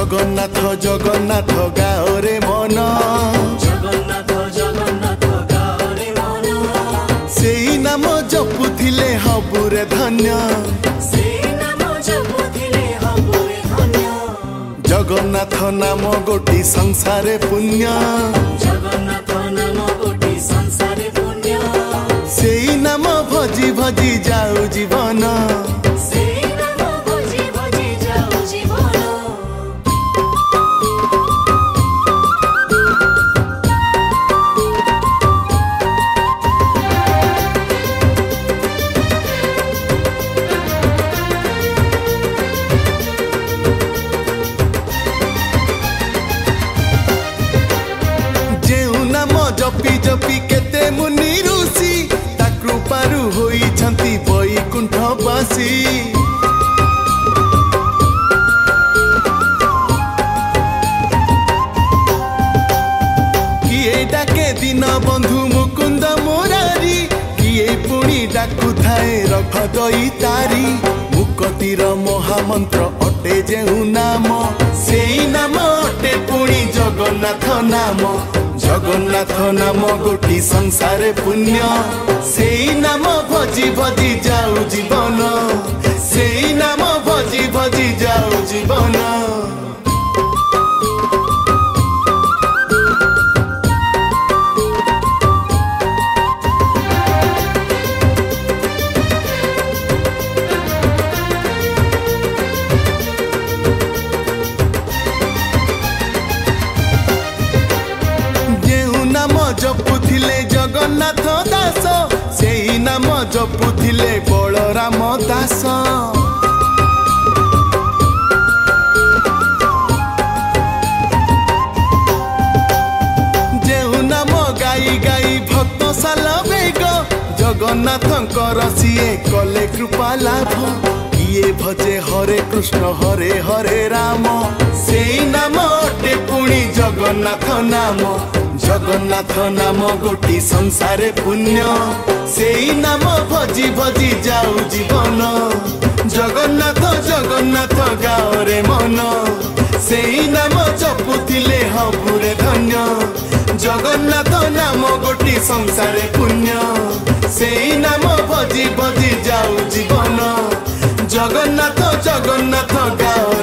जगन्नाथ जगन्नाथ गाओ रे मन जगन्नाथ जगन्नाथ गाओ रे मन सेई नाम जपुथिले हबु रे धन्य सेई नाम जपुथिले हबु रे धन्य जगन्नाथ नाम गोटी संसारे पुण्य जगन्नाथ नाम गोटी संसारे पुण्य सेई नाम भजी भजी जाऊ जीवन सेई नाम भजी भजी जाऊ जीवन जपी जपी केते मुनि ऋषि ता कृपारु होई छंती बैकुंठवासी किए डाके दीन बंधु मुकुंद मुरारी किए पुणी डाकु थाए रख दई तारी मुक्तिर महामंत्र अटे जेउ नाम सेई नाम अटे पुणी जगन्नाथ नाम जगन्नाथ नाम गोटी संसारे पुण्य सेई नाम भजी भजी जाऊ जीवन सेई नाम भजी भजी जाऊ जीवन जपुथिले जगन्नाथ दास सेई नाम जपुथिले बलराम दास जेउ नाम गाई गाई भक्त साल बेग जगन्नाथंकर सिए कले कृपा लाभ किए भजे हरे कृष्ण हरे हरे राम सेई नाम अटे पुणी जगन्नाथ नाम जगन्नाथ नाम गोटी संसारे पुण्य सेई नाम भजी भजी जाऊ जीवन जगन्नाथ जगन्नाथ गाओ रे मन सेई नाम जपुथिले हबु रे धन्य जगन्नाथ नाम गोटी संसारे पुण्य सेई नाम भजी भजी जाऊ जीवन जगन्नाथ जगन्नाथ गाओ